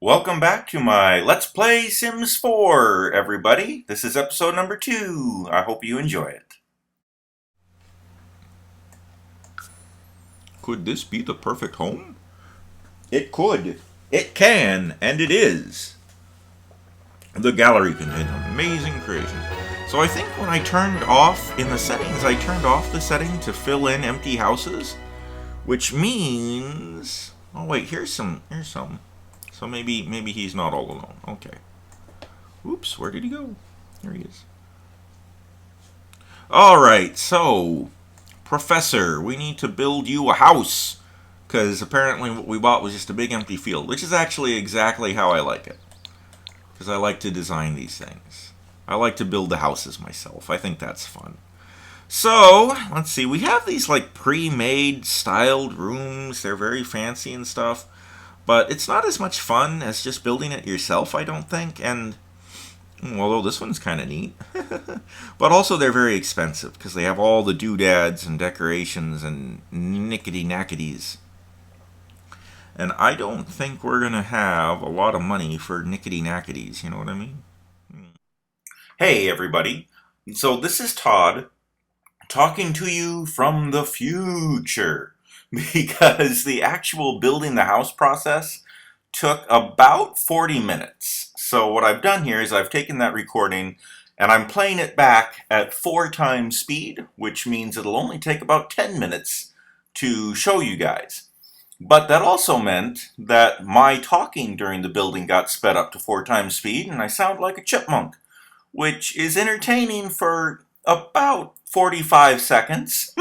Welcome back to my Let's Play Sims 4, everybody. This is episode number 2. I hope you enjoy it. Could this be the perfect home? It could. It can, and it is. The gallery contains amazing creations. So I think when I turned off in the settings, I turned off the setting to fill in empty houses, which means, oh wait, here's some. So maybe he's not all alone. Okay. Oops, where did he go? There he is. All right, so Professor, we need to build you a house because apparently what we bought was just a big empty field, which is actually exactly how I like it. Because I like to design these things. I like to build the houses myself. I think that's fun. So, let's see. We have these like pre-made styled rooms. They're very fancy and stuff. But it's not as much fun as just building it yourself, I don't think. And although this one's kind of neat. But also they're very expensive because they have all the doodads and decorations and knickety-knackities. And I don't think we're going to have a lot of money for knickety-knackities, you know what I mean? Hey, everybody. So this is Todd talking to you from the future because the actual building the house process took about 40 minutes. So what I've done here is I've taken that recording and I'm playing it back at 4 times speed, which means it'll only take about 10 minutes to show you guys. But that also meant that my talking during the building got sped up to 4 times speed and I sound like a chipmunk, which is entertaining for about 45 seconds.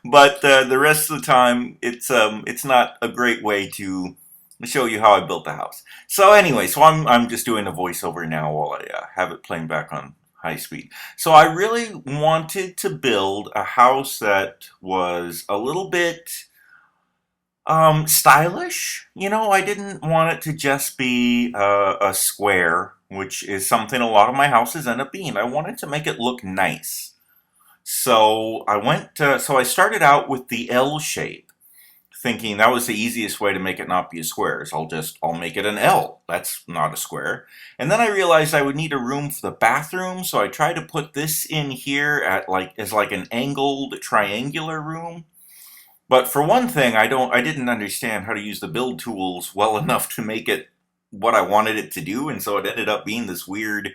But the rest of the time, it's not a great way to show you how I built the house. So anyway, I'm just doing a voiceover now while I have it playing back on high speed. So I really wanted to build a house that was a little bit stylish. You know, I didn't want it to just be a square, which is something a lot of my houses end up being. I wanted to make it look nice. So I started out with the L shape, thinking that was the easiest way to make it not be a square. Is I'll make it an L. That's not a square. And then I realized I would need a room for the bathroom, so I tried to put this in here as like an angled triangular room. But for one thing, I didn't understand how to use the build tools well enough to make it what I wanted it to do, and so it ended up being this weird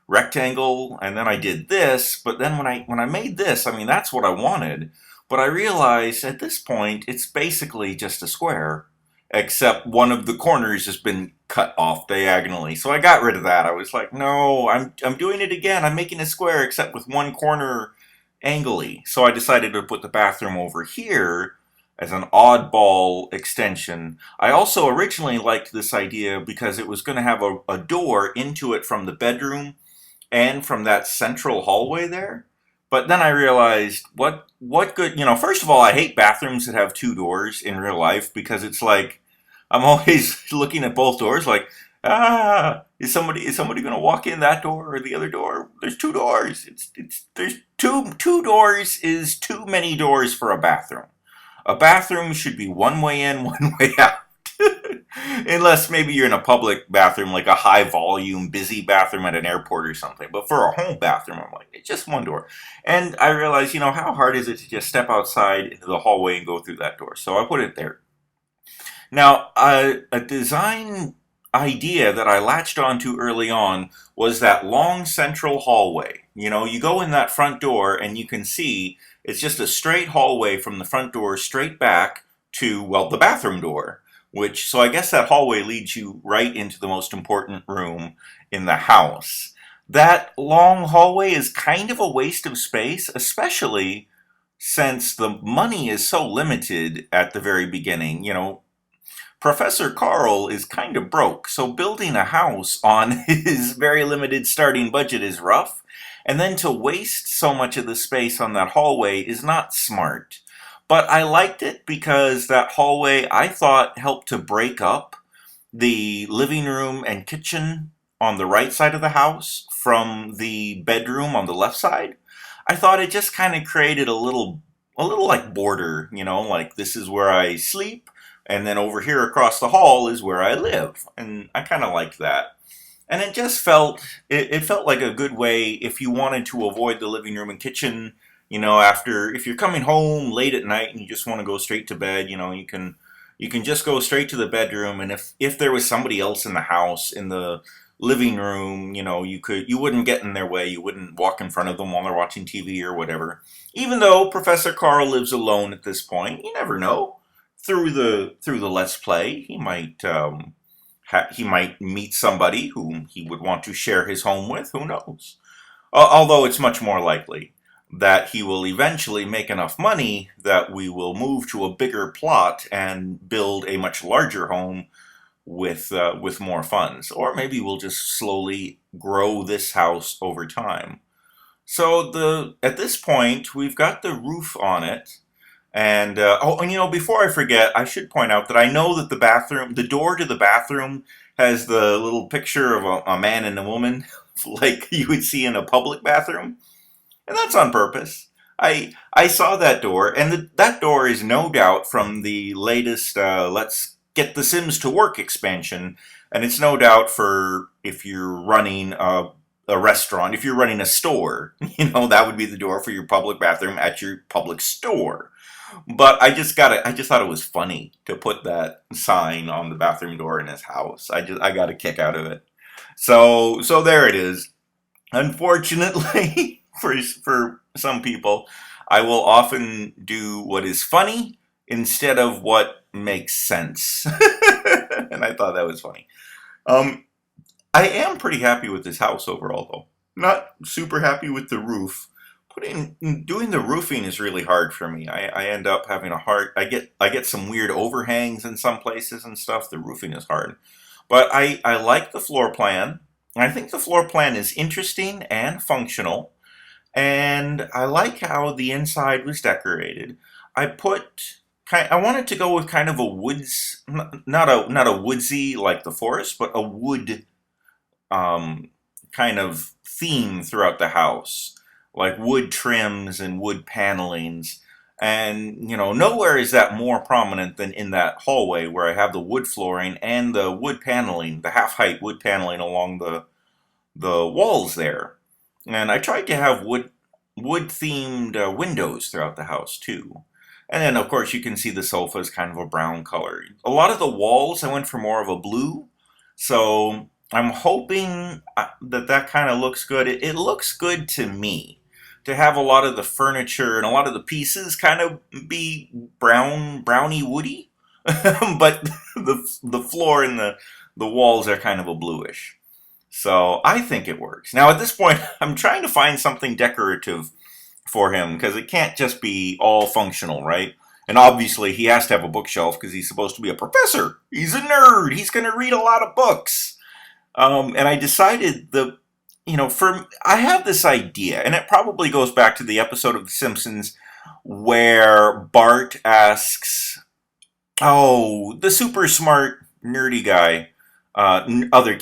rectangle. And then I did this, but then when I made this, I mean that's what I wanted. But I realized at this point it's basically just a square, except one of the corners has been cut off diagonally. So I got rid of that. I was like, no, I'm doing it again. I'm making a square except with one corner angly. So I decided to put the bathroom over here as an oddball extension. I also originally liked this idea because it was going to have a door into it from the bedroom and from that central hallway there. But then I realized what good, first of all, I hate bathrooms that have 2 doors in real life because it's like I'm always looking at both doors like, is somebody going to walk in that door or the other door? There's 2 doors. There's two doors is too many doors for a bathroom. A bathroom should be one way in, one way out. Unless maybe you're in a public bathroom, like a high volume, busy bathroom at an airport or something. But for a home bathroom, I'm like, it's just one door. And I realized, how hard is it to just step outside into the hallway and go through that door? So I put it there. Now, a design idea that I latched onto early on was that long central hallway. You go in that front door and you can see it's just a straight hallway from the front door straight back to, well, the bathroom door. So I guess that hallway leads you right into the most important room in the house. That long hallway is kind of a waste of space, especially since the money is so limited at the very beginning. Professor Carl is kind of broke, so building a house on his very limited starting budget is rough. And then to waste so much of the space on that hallway is not smart. But I liked it because that hallway, I thought, helped to break up the living room and kitchen on the right side of the house from the bedroom on the left side. I thought it just kind of created a little like border, like this is where I sleep, And then over here across the hall is where I live. And I kind of liked that. And it just felt, it felt like a good way if you wanted to avoid the living room and kitchen, after, if you're coming home late at night and you just want to go straight to bed, you can just go straight to the bedroom. And if there was somebody else in the house, in the living room, you wouldn't get in their way. You wouldn't walk in front of them while they're watching TV or whatever. Even though Professor Carl lives alone at this point, you never know. Through the Let's Play, he might meet somebody whom he would want to share his home with. Who knows? Although it's much more likely that he will eventually make enough money that we will move to a bigger plot and build a much larger home with more funds. Or maybe we'll just slowly grow this house over time. So at this point, we've got the roof on it. And before I forget, I should point out that I know that the door to the bathroom has the little picture of a man and a woman, like you would see in a public bathroom, and that's on purpose. I saw that door, and that door is no doubt from the latest Let's Get the Sims to Work expansion, and it's no doubt for if you're running a restaurant, if you're running a store, that would be the door for your public bathroom at your public store. But I just thought it was funny to put that sign on the bathroom door in his house. I got a kick out of it. So there it is. Unfortunately, for some people, I will often do what is funny instead of what makes sense. And I thought that was funny. I am pretty happy with this house overall, though. Not super happy with the roof. Doing the roofing is really hard for me. I end up having I get some weird overhangs in some places and stuff. The roofing is hard. But I like the floor plan. I think the floor plan is interesting and functional. And I like how the inside was decorated. I wanted to go with kind of a woods, not a woodsy like the forest, but a wood kind of theme throughout the house. Like wood trims and wood panelings. And, nowhere is that more prominent than in that hallway where I have the wood flooring and the wood paneling, the half-height wood paneling along the walls there. And I tried to have wood-themed windows throughout the house, too. And then, of course, you can see the sofa is kind of a brown color. A lot of the walls, I went for more of a blue. So I'm hoping that kind of looks good. It looks good to me. To have a lot of the furniture and a lot of the pieces kind of be browny woody, but the floor and the walls are kind of a bluish. So I think it works. Now at this point, I'm trying to find something decorative for him because it can't just be all functional, right? And obviously he has to have a bookshelf because he's supposed to be a professor. He's a nerd. He's going to read a lot of books. And I decided I have this idea, and it probably goes back to the episode of The Simpsons where Bart asks, the super smart, nerdy guy, other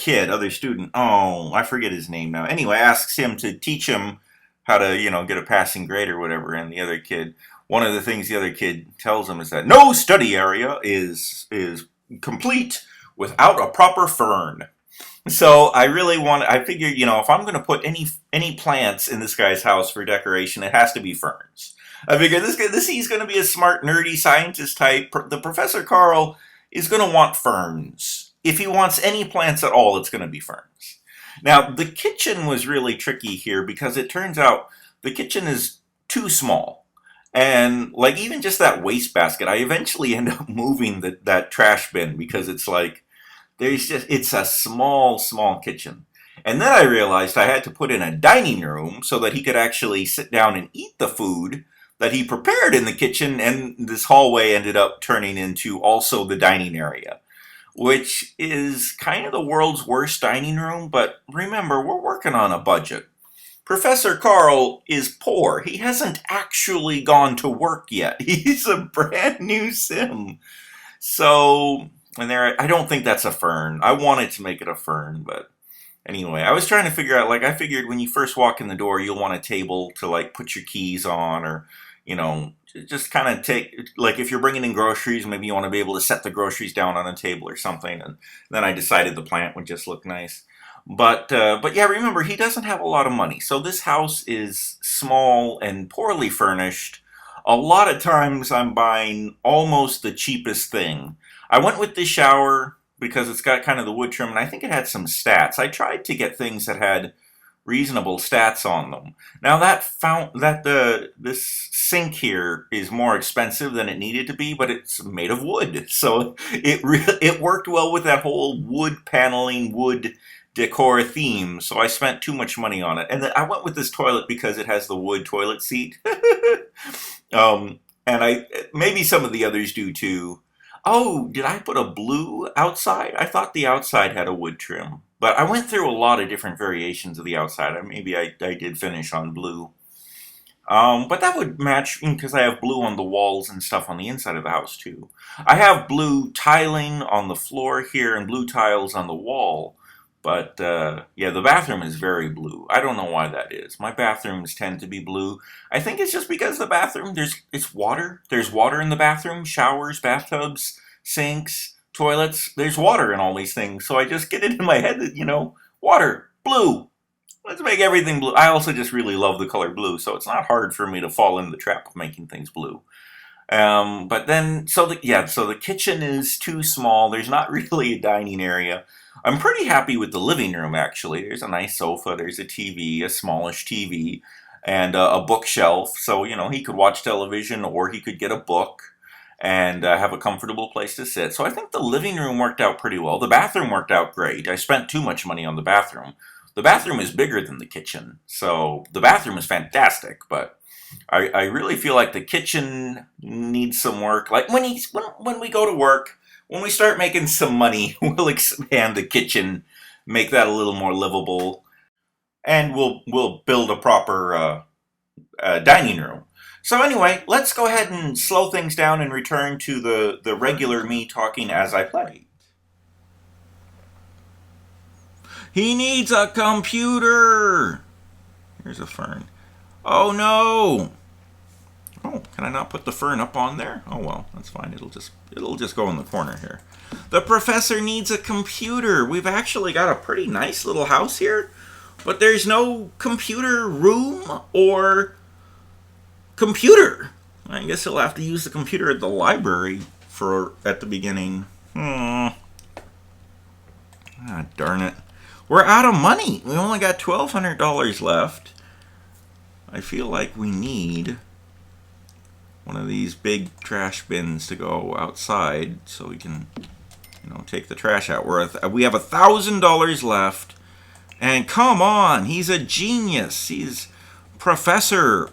student, I forget his name now. Anyway, asks him to teach him how to, get a passing grade or whatever, and the other kid, one of the things the other kid tells him is that no study area is complete without a proper fern. So I figured, if I'm going to put any plants in this guy's house for decoration, it has to be ferns. I figured he's going to be a smart, nerdy scientist type. The Professor Carl is going to want ferns. If he wants any plants at all, it's going to be ferns. Now, the kitchen was really tricky here because it turns out the kitchen is too small. And even just that wastebasket, I eventually end up moving that trash bin because it's like, it's a small kitchen. And then I realized I had to put in a dining room so that he could actually sit down and eat the food that he prepared in the kitchen, and this hallway ended up turning into also the dining area, which is kind of the world's worst dining room, but remember, we're working on a budget. Professor Carl is poor. He hasn't actually gone to work yet. He's a brand new sim. So... And I don't think that's a fern. I wanted to make it a fern, but anyway, I was trying to figure out, I figured when you first walk in the door, you'll want a table to, put your keys on or, just kind of take, like, if you're bringing in groceries, maybe you want to be able to set the groceries down on a table or something. And then I decided the plant would just look nice. But yeah, remember, he doesn't have a lot of money, so this house is small and poorly furnished. A lot of times I'm buying almost the cheapest thing. I went with the shower because it's got kind of the wood trim, and I think it had some stats. I tried to get things that had reasonable stats on them. Now this sink here is more expensive than it needed to be, but it's made of wood, so it worked well with that whole wood paneling, wood decor theme. So I spent too much money on it, and then I went with this toilet because it has the wood toilet seat. And I maybe some of the others do too. Oh, did I put a blue outside? I thought the outside had a wood trim. But I went through a lot of different variations of the outside. Maybe I did finish on blue. But that would match because I have blue on the walls and stuff on the inside of the house too. I have blue tiling on the floor here and blue tiles on the wall. But yeah, the bathroom is very blue. I don't know why that is. My bathrooms tend to be blue. I think it's just because the bathroom, it's water. There's water in the bathroom, showers, bathtubs, sinks, toilets. There's water in all these things. So I just get it in my head that, water, blue. Let's make everything blue. I also just really love the color blue, so it's not hard for me to fall into the trap of making things blue. But then, so the kitchen is too small. There's not really a dining area. I'm pretty happy with the living room, actually. There's a nice sofa, there's a TV, a smallish TV, and a bookshelf. So, he could watch television or he could get a book and have a comfortable place to sit. So I think the living room worked out pretty well. The bathroom worked out great. I spent too much money on the bathroom. The bathroom is bigger than the kitchen, so the bathroom is fantastic, but I really feel like the kitchen needs some work. Like when we go to work, when we start making some money, we'll expand the kitchen, make that a little more livable, and we'll build a proper dining room. So anyway, let's go ahead and slow things down and return to the regular me talking as I play. He needs a computer! Here's a fern. Oh no! Oh, can I not put the fern up on there? Oh well, that's fine. It'll just go in the corner here. The professor needs a computer. We've actually got a pretty nice little house here, but there's no computer room or computer. I guess he'll have to use the computer at the library at the beginning. Ah, darn it. We're out of money. We only got $1,200 left. I feel like we need one of these big trash bins to go outside so we can, take the trash out. We have $1,000 left. And come on, he's a genius. He's professor.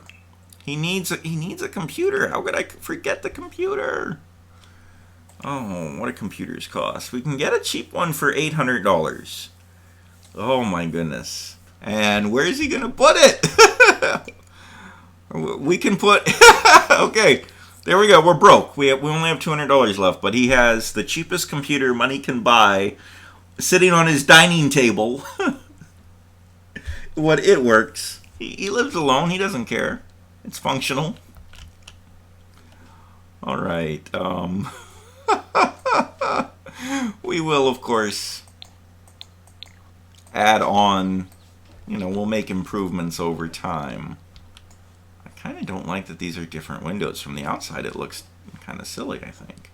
He needs a computer. How could I forget the computer? Oh, what do computers cost? We can get a cheap one for $800. Oh my goodness. And where's he gonna put it? We can put okay, there we go. We're broke. We only have $200 left, but he has the cheapest computer money can buy sitting on his dining table. It works. He lives alone. He doesn't care. It's functional. All right. We will, of course, add on. We'll make improvements over time. I kind of don't like that these are different windows. From the outside, it looks kind of silly, I think.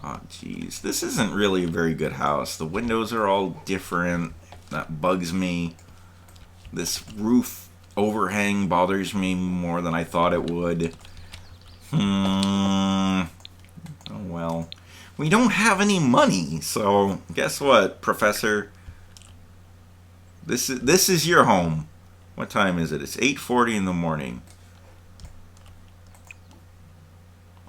Oh, geez. This isn't really a very good house. The windows are all different. That bugs me. This roof overhang bothers me more than I thought it would. Oh, well. We don't have any money, so guess what, Professor? This is your home. What time is it? It's 8:40 in the morning.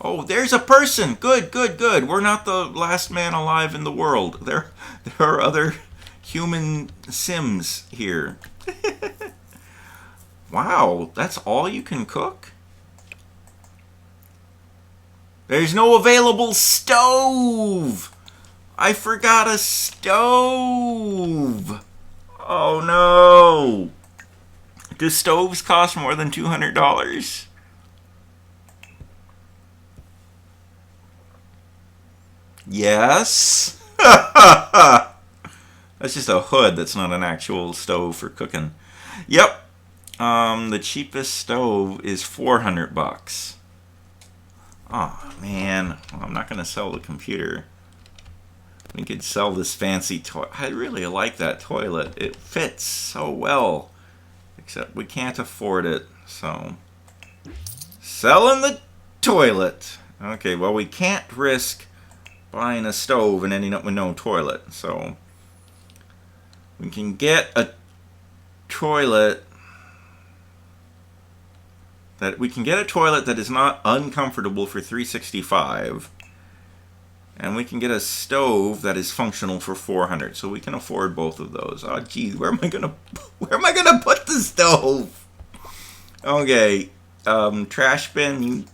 Oh, there's a person. Good. We're not the last man alive in the world. There are other human Sims here. Wow, that's all you can cook? There's no available stove. I forgot a stove. Oh no. Do stoves cost more than $200? Yes. That's just a hood. That's not an actual stove for cooking. Yep. The cheapest stove is $400. Oh man, well, I'm not gonna sell the computer. We could sell this fancy toilet. I really like that toilet. It fits so well. Except we can't afford it, so selling the toilet. Okay, well we can't risk buying a stove and ending up with no toilet, so we can get a toilet that is not uncomfortable for $365, and we can get a stove that is functional for $400. So we can afford both of those. Oh, geez, where am I gonna put the stove? Okay, trash bin.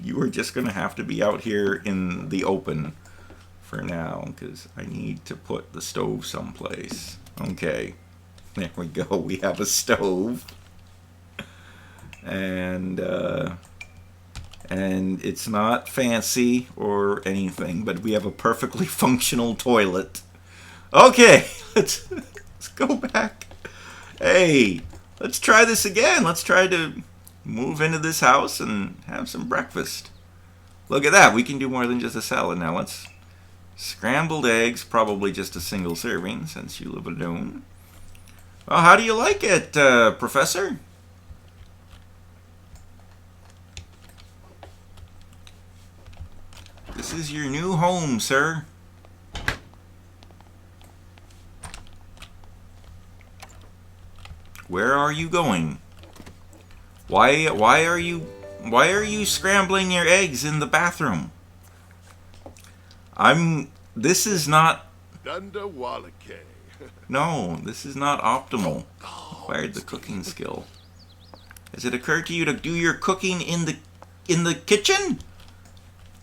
You are just gonna have to be out here in the open for now, because I need to put the stove someplace. Okay, there we go. We have a stove. And it's not fancy or anything, but we have a perfectly functional toilet. Okay, let's go back. Hey, let's try this again. Let's try to move into this house and have some breakfast. Look at that. We can do more than just a salad now. Let's scrambled eggs, probably just a single serving since you live alone. Well, how do you like it, Professor? This is your new home, sir. Where are you going? Why are you scrambling your eggs in the bathroom? This is not Dundawalake. No, this is not optimal. Acquired the cooking skill. Has it occurred to you to do your cooking in the kitchen?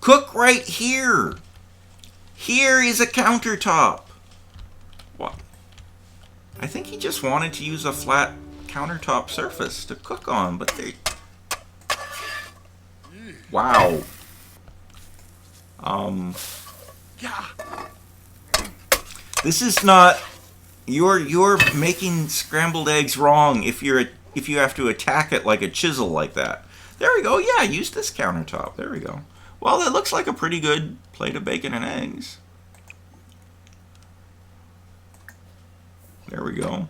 Cook right here. Here is a countertop. What? I think he just wanted to use a flat countertop surface to cook on, but they... Wow. This is not... You're making scrambled eggs wrong if you have to attack it like a chisel like that. There we go. Yeah, use this countertop. There we go. Well, it looks like a pretty good plate of bacon and eggs. There we go.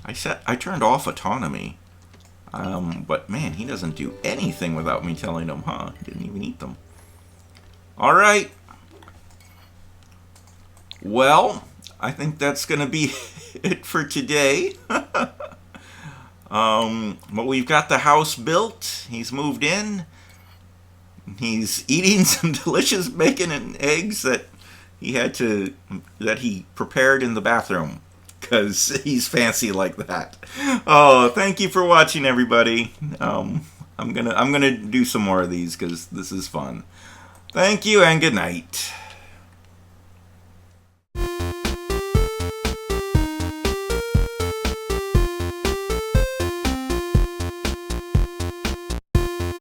I turned off autonomy. But man, he doesn't do anything without me telling him, huh? He didn't even eat them. All right. Well, I think that's going to be it for today. But we've got the house built. He's moved in. He's eating some delicious bacon and eggs that he prepared in the bathroom because he's fancy like that. Oh, thank you for watching, everybody. I'm gonna do some more of these because this is fun. Thank you and good night.